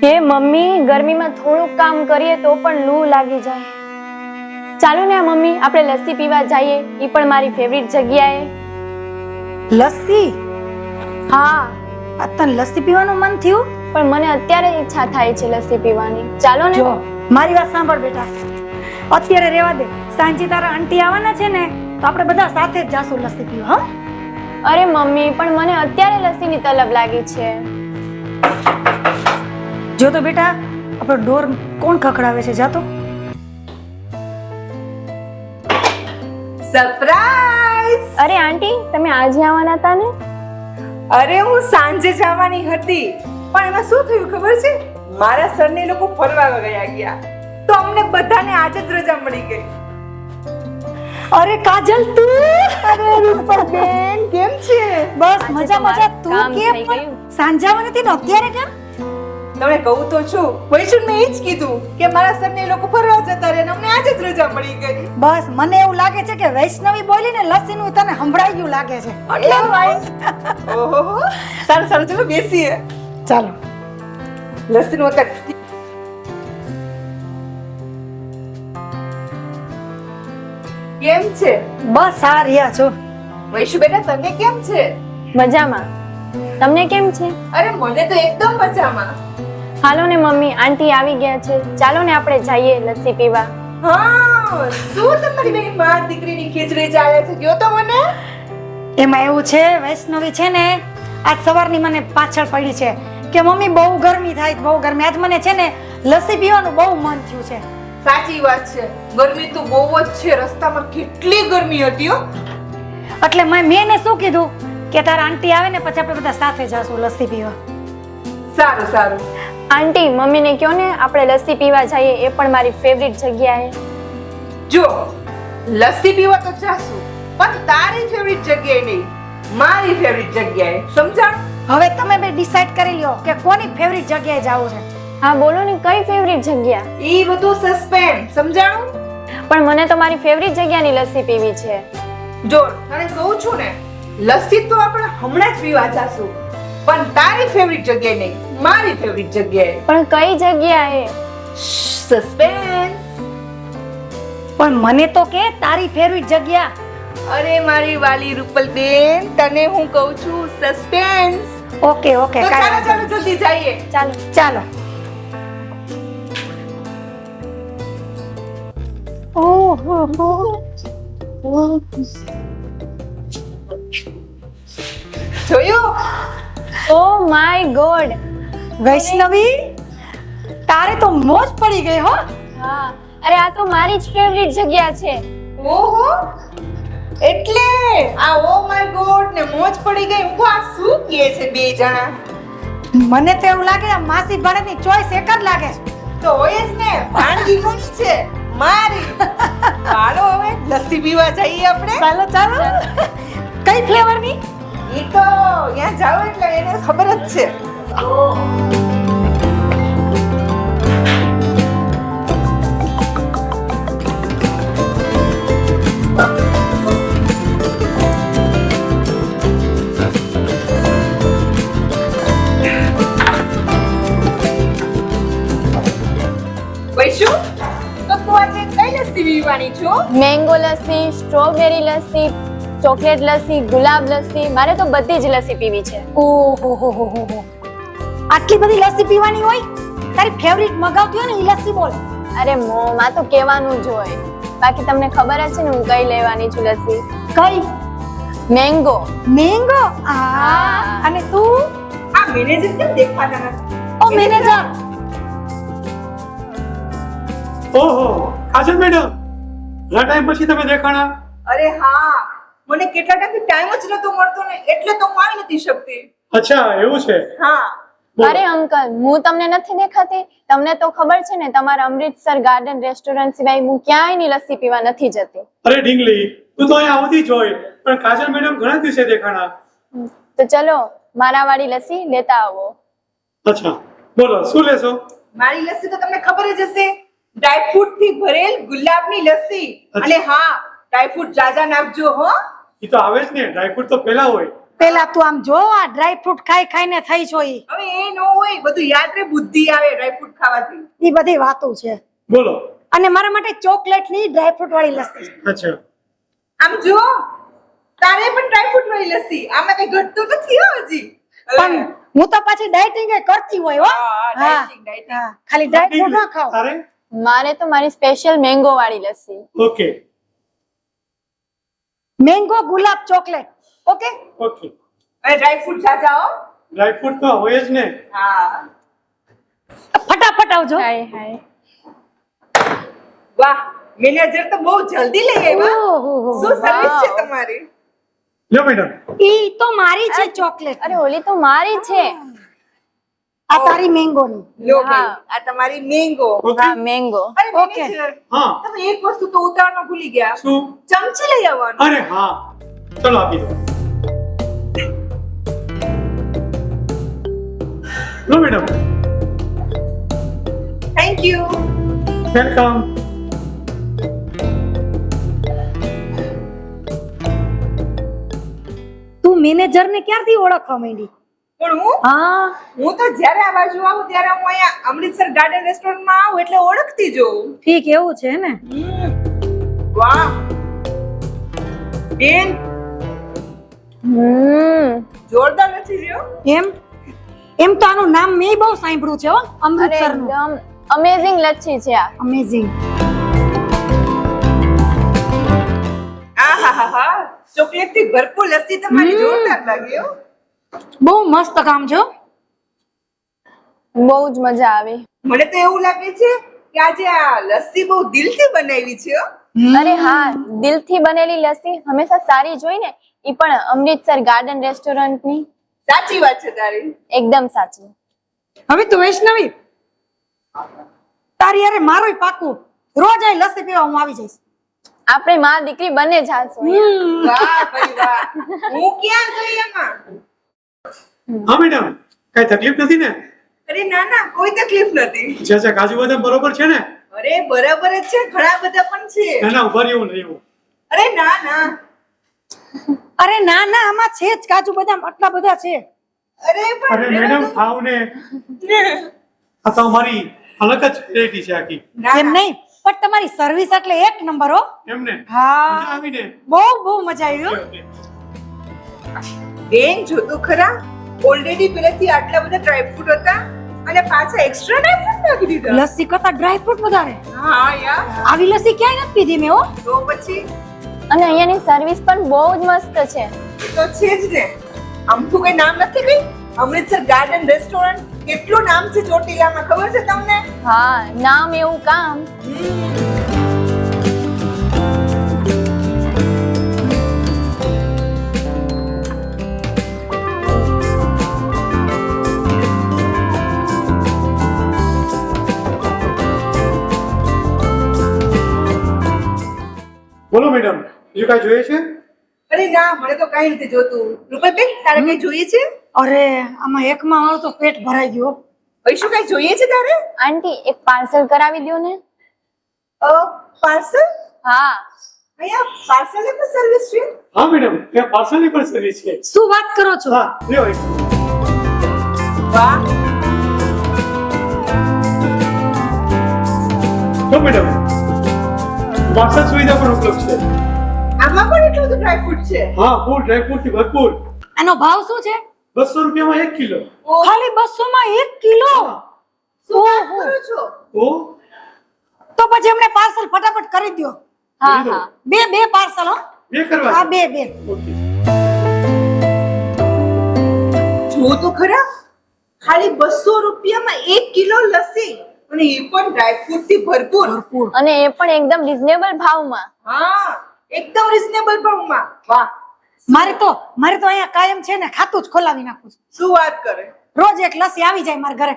હે મમ્મી, ગરમીમાં થોડુંક કામ કરીએ તો પણ લૂ લાગી જાય. ચાલો ને મમ્મી, આપણે લસ્સી પીવા જઈએ. ઈ પણ મારી ફેવરિટ જગ્યાએ. લસ્સી? હા, આ તને લસ્સી પીવાનું મન થયું? પણ મને અત્યારે ઈચ્છા થાય છે લસ્સી પીવાની. ચાલો ને. જો મારી વાત સાંભળ બેટા, અત્યારે રેવા દે. સાંજે તારા આંટી આવવાના છે ને, તો આપણે બધા સાથે જ જાશું લસ્સી પીવા. હા અરે મમ્મી, પણ મને અત્યારે લસ્સીની તલબ લાગી છે. જો તો બેટા, આપણો ડોર કોણ ખખડાવે છે? જાતો. સરપ્રાઈઝ! અરે આંટી, તમે આજે આવવાના હતા ને? અરે હું સાંજે જવાની હતી, પણ એમાં શું થયું ખબર છે? મારા સરને લોકો ફરવા ગયા, તો અમને બધાને આજે જ રજા મળી ગઈ. અરે કાજલ તું! અરે રૂપલ બેન, કેમ છે? બસ આજે મજા તો મજા. મારું તું કામ કેમ થઈ પણ ગયું. સાંજે આવવાની હતી ને અત્યારે કેમ? તમે કહું તો છું, વૈષ્ણવ મેં એ જ કીધું કે મારા સરને લોકો ફરવા જતા રહે ને અમને આજે જ રજા મળી ગઈ. બસ મને એવું લાગે છે કે વૈષ્ણવી બોલી ને લસ્સીનું તને સંભળાઈ ગયું લાગે છે. ઓહો, સારું સારું, ચલો બેસીએ. ચાલો. લસ્સીનું વખત કેમ છે? બસ આ રહ્યા છો. વૈશુ બેટા, તને કેમ છે? મજામાં. તમને કેમ છે? અરે મને તો એકદમ મજામાં. હાલો ને મમ્મી, આંટી આવી ગયા છે. ચાલો ને આપણે જઈએ લસ્સી પીવા. હા, શું તમારી બેની માં દીકરીની ખીચડી ચાલે છે? કયો તો મને. એમાં એવું છે, વૈષ્ણવી છે ને આજ સવારની મને પાછળ પડી છે કે મમ્મી બહુ ગરમી થાય છે, બહુ ગરમી. આજ મને છે ને લસ્સી પીવાનું બહુ મન થયું છે. સાચી વાત છે, ગરમી તો બહુ જ છે. રસ્તામાં કેટલી ગરમી હતી હો. એટલે મેં એને શું કીધું કે તારા આંટી આવે ને પછી આપણે બધા સાથે જાશું લસ્સી પીવા. સારું સારું. આંટી, મમ્મીને કહો ને આપણે લસ્સી પીવા જઈએ. એ પણ મારી ફેવરિટ જગ્યાએ. જો લસ્સી પીવા તો જાશું, પણ તારી ફેવરિટ જગ્યાએ નહીં, મારી ફેવરિટ જગ્યાએ. સમજાણ? હવે તમે બે ડિસાઈડ કરી લ્યો કે કોની ફેવરિટ જગ્યાએ જવું છે. હા બોલો ને, કઈ ફેવરિટ જગ્યા? ઈ બધું સસ્પેન્સ. સમજાણું? પણ મને તો મારી ફેવરિટ જગ્યાની લસ્સી પીવી છે. જો તને કહું છું ને, લસ્સી તો આપણે હમણાં જ પીવા જાશું, પણ તારી ફેવરિટ જગ્યાએ નહીં, મારી ફેવરિટ જગ્યાએ. પણ કઈ જગ્યાએ? સસ્પેન્સ. પણ મને તો કે તારી ફેવરિટ જગ્યા. અરે મારી વાલી રૂપલ બેન, તને હું કહું છું સસ્પેન્સ. ઓકે ઓકે, તો ચાલો કાંઈ ચાલો જલ્દી જઈએ. ચાલો. ચાલો. જોયું? Oh my God. વૈષ્ણવી, તારે તો મોજ પડી ગઈ હો. હા, અરે આ તો મારી જ ફેવરિટ જગ્યા છે. ઓહો, એટલે આ ઓ માય ગોડ ને મોજ પડી ગઈ. હું આ શું કહે છે બે જણા? મને તો એવું લાગે આ માસી ભાણેજની ચોઈસ એક જ લાગે છે. તો હોય જ ને, ભાણજી કોની છે? મારી. ચાલો હવે લસ્સી પીવા જઈએ આપણે. ચાલો ચાલો. કઈ ફ્લેવરની? ઈ તો ત્યાં જાવ એટલે એને ખબર જ છે. વૈશુ, તો તું આજે કઈ લસ્સી પીવાની છો? Mango lassi, strawberry lassi, chocolate lassi, ગુલાબ લસ્સી. મારે તો બધી જ લસ્સી પીવી છે. ઓહો હો હો હો હો. આટલી બધી લસ્સી પીવાની હોય? તારી ફેવરિટ મગાવતી હોય ને ઈ લસ્સી બોલ. અરે મોમ, આ તો કહેવાનું જ હોય. બાકી તમને ખબર જ છે ને હું કઈ લેવાની છું લસ્સી? કઈ? મેંગો. મેંગો. હા. અને તું? આ મેનેજર કેમ દેખાતા નથી? ઓ મેનેજર. ઓહો, કાજલ મેડમ, ઘણા ટાઈમ પછી તમે દેખાણા. અરે હા, મને કેટલા ટાઈમ જ નતો મળતો ને, એટલે તો હું આવી નથી શકતી. અચ્છા, એવું છે. હા. બોલો. અરે અંકલ, હું તમને નથી દેખાતી? તમને તો ખબર છે ને, તમારા અમૃતસર ગાર્ડન રેસ્ટોરન્ટ સિવાય હું ક્યાંયની લસ્સી પીવા નથી જતી. અરે ઢીંગલી, તું તો અહીંયા આવતી જ હોય, પણ કાજલ મેડમ ઘણા દિવસે દેખાણા. તો ચલો, મારા વાળી લસ્સી લેતા આવો. અચ્છા, બોલો શું લેશો? મારી લસ્સી તો તમને ખબર જ હશે, ડ્રાયફ્રૂટ થી ભરેલ ગુલાબની લસ્સી. અને હા, ડ્રાયફ્રૂટ જાજા નાખજો હો. એ તો આવે જ ને, ડ્રાયફ્રૂટ તો પેલા હોય. પેલા તું આમ જો આ ડ્રાય ફ્રૂટ ખાઈ ખાઈને થઈ છો ઈ હવે એ ન હોય, બધું યાદ રે, બુદ્ધિ આવે ડ્રાયફ્રૂટ ખાવાથી. ઈ બધી વાતો છે. બોલો. અને મારા માટે ચોકલેટ ની ડ્રાય ફ્રૂટ વાળી લસ્સી. અચ્છા. આમ જો, તારે પણ ડ્રાયફ્રૂટ વાળી લસ્સી. આમાં કઈ ઘટતું નથી હો હજી. પણ હું તો પાછી ડાયટિંગ કરતી હોય હો. હા, dieting, dieting. હા, ખાલી ડ્રાય ફ્રૂટ ના ખાઓ. તારે? મારે તો મારી સ્પેશિયલ મેંગો વાળી લસ્સી. ઓકે. મેંગો ગુલાબ ચોકલેટ. ઓકે. ઓકે. અને ડ્રાયફ્રૂટ જાજા હો. ડ્રાય ફ્રૂટ તો હોય જ ને. હા. ફટાફટ આવજો. હાય હાય. વાહ, મેનેજર તો બહુ જલ્દી લઈ આવ્યા. ઓહો. શું સર્વિસ છે વાવ. તમારી? લ્યો મેડમ. ઈ તો મારી છે ચોકલેટ. અરે ઓલી તો મારી છે. આ તારી મેંગો ની. લો હા. ભાઈ, આ તમારી મેંગો. ઓકે. હા મેંગો. અરે Okay. મેનેજર, હા. તમે એક વસ્તુ તો ઉતારવાનું ભૂલી ગયા. શું? ચમચી લઈ આવવાનું. અરે હા. ચલો આપી દો. લો મેડમ. Thank you. વેલકમ. તું મેનેજર ને ક્યારથી ઓળખવા માંડી? પણ હું તો જ્યારે આ બાજુ આવું ત્યારે હું અહીંયા અમૃતસર ગાર્ડન રેસ્ટોરન્ટમાં આવું એટલે ઓળખતી જોઉં. ઠીક એવું છે ને. વાહ બેન, જોરદાર નથી રહ્યો. એમ તો આનું નામ મેં બહુ સાંભળ્યું છે હો, અરે અમૃતસર નું. એકદમ અમેઝિંગ લચ્છી છે આ. અમેઝિંગ. આહાહાહા, ચોકલેટ થી ભરપૂર લસ્સી તમારી જોરદાર લાગી હો. બહુ મસ્ત કામ છો. બહુ જ મજા આવી. મને તો એવું લાગે છે કે આજે આ લસ્સી બહુ દિલથી બનાવી છે હો. અરે હા, દિલથી બનેલી લસ્સી હંમેશા સારી જ હોય ને. ઈ પણ અમૃતસર ગાર્ડન રેસ્ટોરન્ટ ની. સાચી વાત છે તારી. એકદમ સાચી. હવે તું વૈષ્ણવી તારી યારે મારોય પાકું. રોજ આ લસ્સી પીવા હું આવી જઈશ. આપણે માં દીકરી બંને જાશું અહીંયા. વાહ ભાઈ વાહ, હું ક્યાં ગઈ એમાં? હા મેડમ. કઈ તકલીફ નથી ને? અરે ના ના, કોઈ તકલીફ નથી. અચ્છા કાજુ બદામ બરોબર છે ને? અરે બરાબર જ છે, ઘણા બધા પણ છે. ના ના ઉભા રહ્યું નહીં એવું. અરે ના ના, અરે ના ના, આમાં છે જ કાજુ બદામ આટલા બધા છે. અરે પણ અરે મેડમ ખાવ ને. આ તો અમારી અલગ જ વેરાયટી છે આખી. ના, એમ નહીં, પણ તમારી સર્વિસ એટલે એક નંબર હો. એમને મજા હા, આવી ને? બહુ મજા આવી હો. ઓકે. બેન જો તો ખરા, ઓલરેડી પહેલેથી આટલા બધા ડ્રાયફ્રૂટ હતા અને પાછા એક્સ્ટ્રા ડ્રાયફ્રૂટ નાખી દીધા. લસ્સી કરતા ડ્રાય ફ્રૂટ વધારે. હા યાર, આવી લસ્સી ક્યાંય નથી પીધી મેં હો. તો પછી અને અહીંયાની સર્વિસ પણ બહુ જ મસ્ત છે. એ તો છે જ ને. આમ તો કઈ નામ નથી કઈ? અમૃતસર ગાર્ડન રેસ્ટોરન્ટ કેટલું નામ છે ચોટીલામાં, ખબર છે તમને? હા, નામ એવું કામ. બોલો મેડમ બીજું કાંઈ જોઈએ છે? અરે ના, મને તો કઈ નથી જોતું. રૂપલબેન, તારે કઈ જોઈએ છે? અરે આમાં એકમાં મારું તો પેટ ભરાઈ ગયું હો. પૈસું કઈ જોઈએ છે તારે? આંટી એક પાર્સલ કરાવી દો ને. પાર્સલ? હા. અહીંયા પાર્સલ ની પણ સર્વિસ છે? હા મેડમ ત્યાં પાર્સલની પણ સર્વિસ છે. શું વાત કરો છો? હા લ્યો એક. વાહ, તો મેડમ પાર્સલ સુવિધા પણ ઉપલબ્ધ છે. આમાં પણ એટલું બધું ડ્રાયફ્રૂટ છે? હા ફૂલ ડ્રાયફ્રૂટ થી ભરપૂર. આનો ભાવ શું છે? 200 રૂપિયામાં 1 કિલો. ઓહ, ખાલી 200 માં 1 કિલો. શું વાત કરો છો? ઓ તો પછી અમને પાર્સલ ફટાફટ કરી દો. હા કરી દો. હા. બે પાર્સલ હો. બે કરવા હા છે? બે. ઓકે. જો તો ખરા, ખાલી 200 રૂપિયામાં 1 કિલો લસ્સી, અને એ પણ ડ્રાયફ્રૂટ થી ભરપૂર. અને એ પણ એકદમ રિઝનેબલ ભાવમાં. હા, એકદમ રીઝનેબલ ભાવમાં. વાહ, મારે તો અહીંયા કાયમ છે ને ખાતું જ ખોલાવી નાખું છું. શું વાત કરે? રોજ એક લસ્સી આવી જાય મારા ઘરે.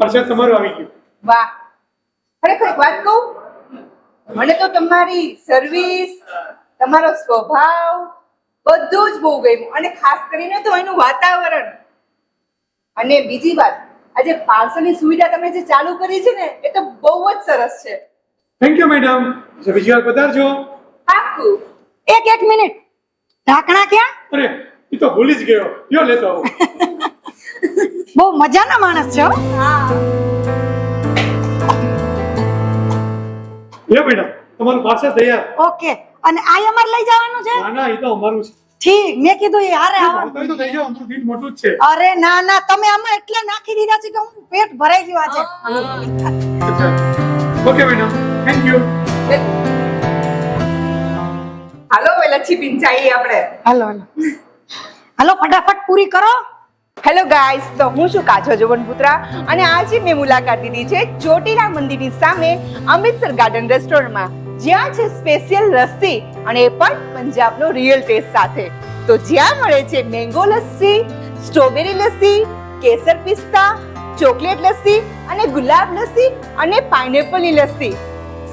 પાર્સલ તમારું આવી ગયું. વાહ, ખરેખર એક વાત કહું, મને તો તમારી સર્વિસ, તમારો સ્વભાવ બધું જ બહુ ગમ્યું અને ખાસ કરીને તો એનું વાતાવરણ. અને બીજી વાત, આજે પાર્સલની સુવિધા તમે જે ચાલુ કરી છે ને એ તો બહુ જ સરસ છે. Thank you madam. બીજી વાર પધારજો. પાક્કું. એક મિનિટ, ઢાંકણા ક્યાં? અરે એ તો ભૂલી જ ગયો. યો લેતો આવો. બહુ મજાના માણસ છે હો. હા. યો મેડમ, તમારું પાર્સલ તૈયાર. ઓકે, અને આ અમારે લઈ જવાનું છે? ના ના, એ તો અમારું છે. ઠીક, મેં કીધું એ હારે આવવાનું. તો થઈ જાવ, અમારું દિલ મોટું જ છે. અરે ના ના, તમે આમાં એટલા નાખી દીધા છે કે હું પેટ ભરાઈ ગયું આજે. Okay madam, thank you. હાલો હવે લચ્છી પીને જઈએ આપણે. હાલો હાલો હાલો, ફટાફટ પૂરી કરો. હેલો ગાઈસ, તો હું છું કાજલ જોવનપુત્રા અને આજે મેં મુલાકાત લીધી છે ચોટીલા મંદિરની સામે અમૃતસર ગાર્ડન રેસ્ટોરન્ટમાં, જ્યાં છે સ્પેશિયલ લસ્સી અને એ પણ પંજાબનો રિયલ ટેસ્ટ સાથે. તો જ્યાં મળે છે મેંગો લસ્સી, સ્ટ્રોબેરી લસ્સી, કેસર પિસ્તા, ચોકલેટ લસ્સી અને ગુલાબ લસ્સી અને પાઇનેપલની લસ્સી.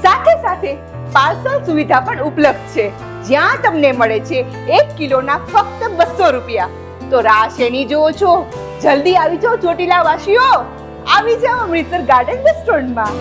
સાથે સાથે પાર્સલ સુવિધા પણ ઉપલબ્ધ છે, જ્યાં તમને મળે છે 1 કિલોના ફક્ત 200 રૂપિયા. તો રાહ શેની જોવો છો? જલ્દી આવી જાઓ ચોટીલા વાસીઓ, આવી જાઓ અમૃતસર ગાર્ડન રેસ્ટોરન્ટમાં.